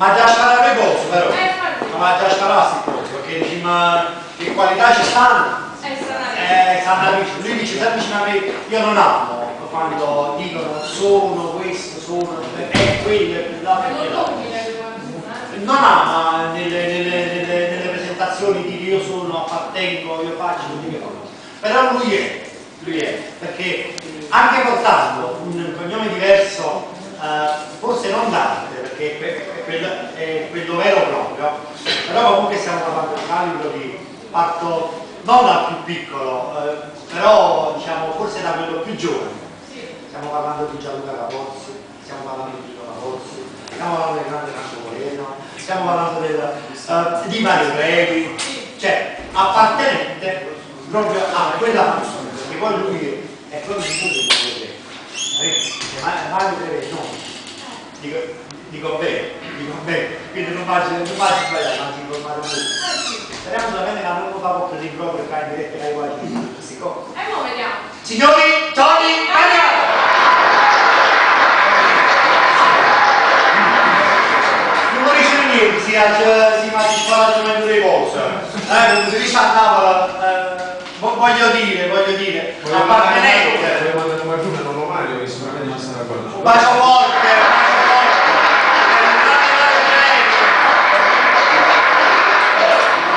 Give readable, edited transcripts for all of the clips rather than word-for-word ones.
ma già scarare il polso però, ma già scararsi il polso, perché diciamo, che qualità ci stanno, lui dice sempre vicino a me, io non amo quando dicono sono questo, sono, è quello, non ama nelle presentazioni di io sono, appartengo, io faccio, però lui è, perché anche portando un cognome diverso, forse non d'arte, perché è quello vero proprio, però comunque stiamo parlando di calibro di parto non dal più piccolo, però diciamo forse da quello più giovane. Stiamo parlando di Gianluca Capozzi, stiamo parlando di Gino Capozzi, stiamo parlando del grande Franco Moreno, stiamo parlando di Mario Trevi, cioè appartenente proprio a quella persona, perché poi lui è proprio il punto di Mario Trevi no, dico bene, quindi non faccio sbagliare, ma si informare lui. Speriamo solamente che non fa proprio di proprio che in diretta ai guardi queste cose. E mo vediamo. Signori, Tony, andiamo! Non dice niente, si ma si spara meglio dei polsi. Come si dice a Napoli, voglio dire, appartenente. Voglio mandare un bacione a Nonno Mario che sicuramente ci sarà guardando. Un bacio forte.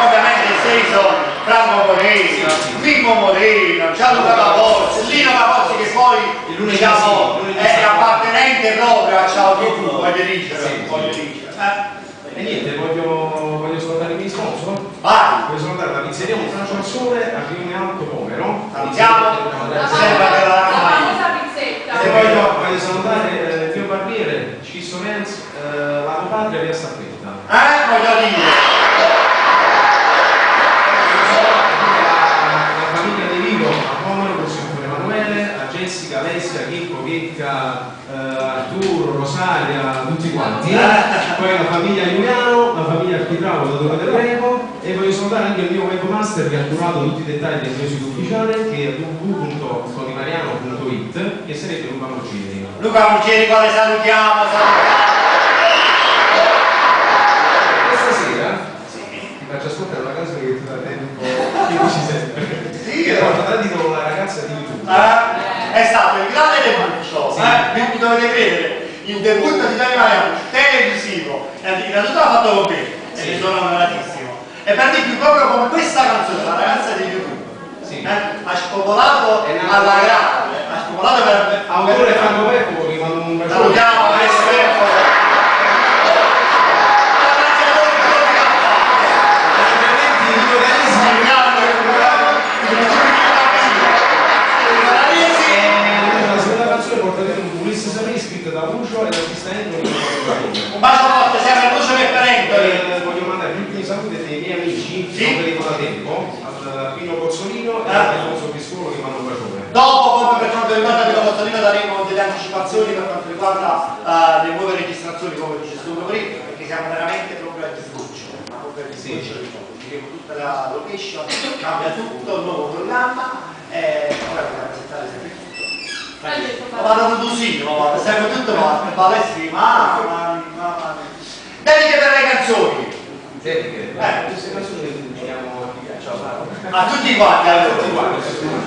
Ovviamente Franco Moreno, Mimmo Moreno, Gianluca Capozzi, Lino Capozzi che poi diciamo è appartenente proprio a Ciao TV, voglio dire. E niente, voglio salutare i miei sponsor. Vai! Voglio salutare la pizzeria Monfrancio Massone a Rione Alto Pomero. Salutiamo! E voglio salutare il mio barbiere, Cisso Renz, la patria via Staffetta. Voglio dire! Jessica, Alessia, Chicco, Chicca, Arturo, Rosaria, tutti quanti. Poi la famiglia Giuliano, la famiglia Architravo da dove Revo, e voglio salutare anche il mio webmaster che ha curato tutti i dettagli del mio sito ufficiale, che è www.conimariano.it, che sarebbe Luca Murcieri. Luca Murcieri, quale salutiamo. Questa sera ti faccio ascoltare una canzone che ti dà tempo che dici sempre. Sì, che porta titolo La ragazza di YouTube. È stato il grande debutto, mi dovete credere, il debutto di Tony Mariano televisivo, innanzitutto l'ha fatto con me, e ne sono onoratissimo, e per di più proprio con questa canzone, La ragazza di YouTube, ha spopolato alla grande, ha spopolato per autore Franco Peppo che quando un bacione. Salutiamo Peppo. Un bacio forte, sempre il luce per Perentoli. Voglio mandare tutti i saluti dei miei amici che non vedevo da tempo, al Pino Pozzolino e al Alfonso Piscolo che vanno un bacione. Dopo, come per quanto riguarda Pino Pozzolino, daremo delle anticipazioni per quanto riguarda le nuove registrazioni, come dice Studio prima, perché siamo veramente proprio al sgoccio, diremo tutta la location, cambia tutto, il nuovo programma, ora bisogna presentare sempre tutto. Vado tutto serve tutto, ma palestri, mamma mia. Dediche per le canzoni. Dediche? Queste canzoni che diciamo a tutti quanti,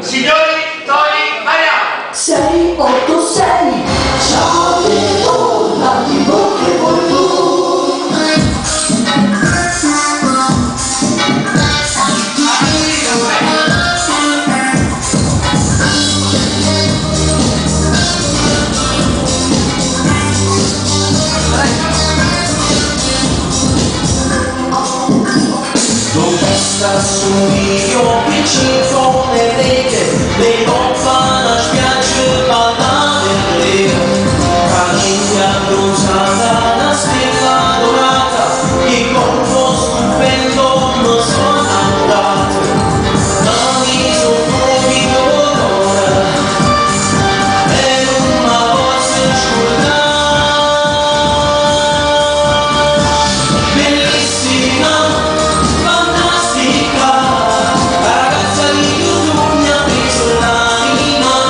Signori, Tony, Mariano. 686, ciao Devo, la TV che vuoi tu. Su io che ci sono le rete, le compana spiagge banane, famiglia bruciata, la stella dorata, il corpo stupendo non sono andate, ma mi sono migliorata, e una voce scordata, bellissima. La ragazza di YouTube mi ha preso l'anima.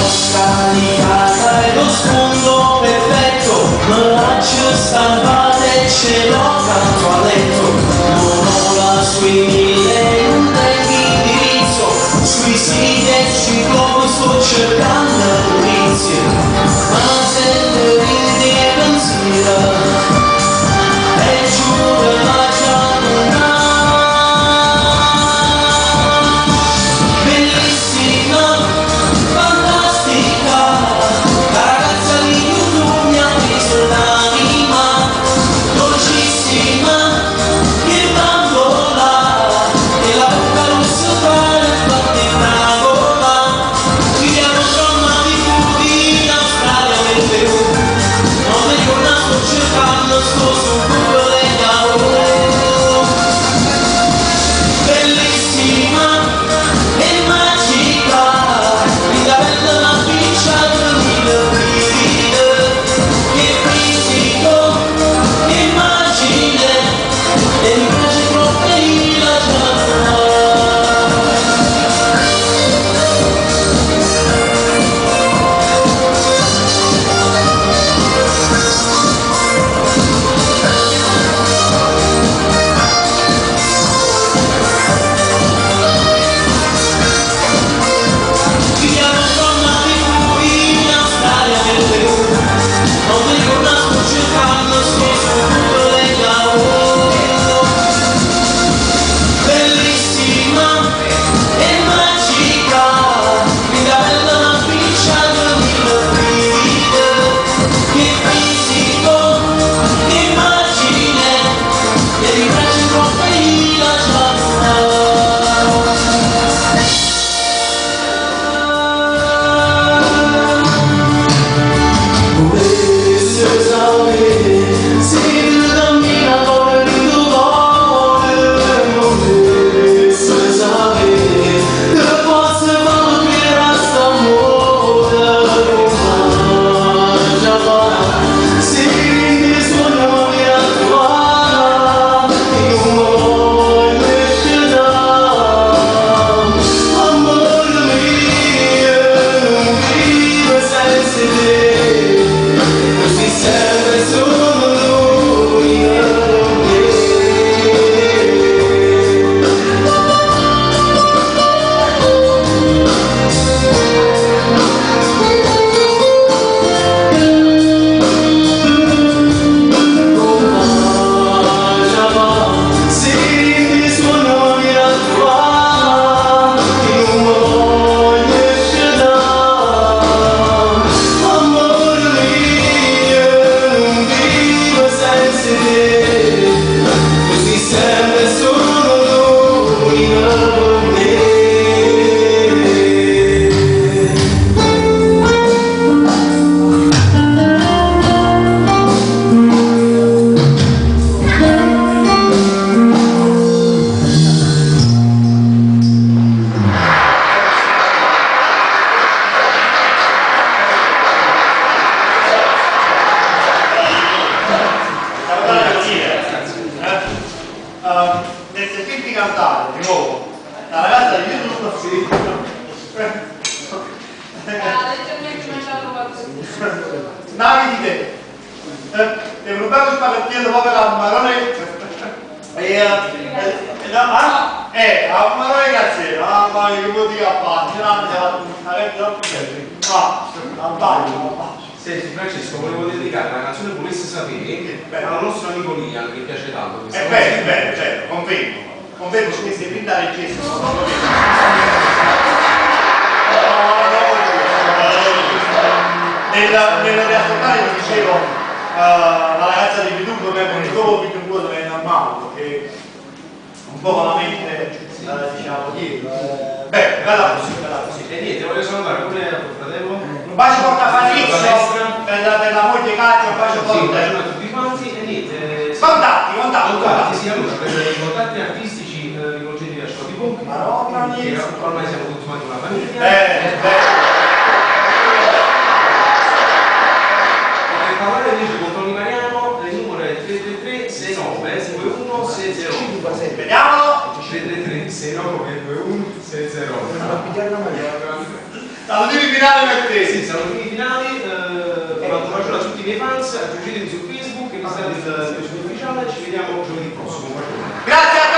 nostra di casa è lo sfondo perfetto, me lascio stampate e ce l'ho accanto a letto. Non ho la sui mille, non tengo indirizzo, sui siti e sui blog sto cercando notizie, ma se ridi pensiero e giuro la già non ha. Bellissima, fantastica, la ragazza di YouTube mi ha preso l'anima, dolcissima, che bambola, e la bocca rossa tra le fatte una gola, viviamo insomma di tutti in Australia e nel Perù, non mi ricordo sto cercando, sto su Google e Yahoo. Bellissima e magica, linda bella una spiccia che mi divide, che fisico, che immagine, e mi piace troppo e la giornata. Viviamo insomma di cui in Australia e nel Perù, non mi ricordo sto cercando, sto su Google e Yahoo. Bellissima e magica, linda bella una spiccia che mi divide, che fisico, che immagine, e mi piace troppo e la giornata. Volesse sapere se tu cammina come tu vuole, volesse sapere che posso fare per questa moda, già va, se ti suono mi attuala, io non mi scegliamo, amore mio, non vivo senza te. Così serve solo lui per me. Se ti suono mi attuala, io voglio scegliere, amore mio, non vivo senza te, così serve solo lui per me. Nel sentirti cantare di nuovo la ragazza di YouTube, sì. Navi di te, è rubato il spaghettiere dopo la marone a marone grazie, ma che vuol dire a parte, non taglio. Senti Francesco, volevo dedicare una canzone Volesse sapere al nostro amico Lian che piace tanto. È vero, confermo che se prima regista non lo vedo. Nel riascoltare ti dicevo, la ragazza di YouTube mi ha conosciuto un po' dove è normale, perché un po' la mente diciamo dietro. Bella così. E niente, voglio salutare pure a tuo fratello. Un bacio forte a Fabrizio, per la moglie Katia, un bacio Sì, forte. buongiorno a tutti quanti e niente. Contatti. Sì, allora per i contatti artistici rivolgetevi a Scotty Punk. Che ormai siamo tutti quanti una famiglia. Per parlare invece con Tony Mariano, il numero è 333 69 21 60. Vediamolo. 333 69 21 60. Salutini finali per te. Sì, salutini finali, mando un bacione a tutti i miei fans, aggiungetemi su Facebook, visitate il mio sito ufficiale, ci vediamo giovedì prossimo. Grazie a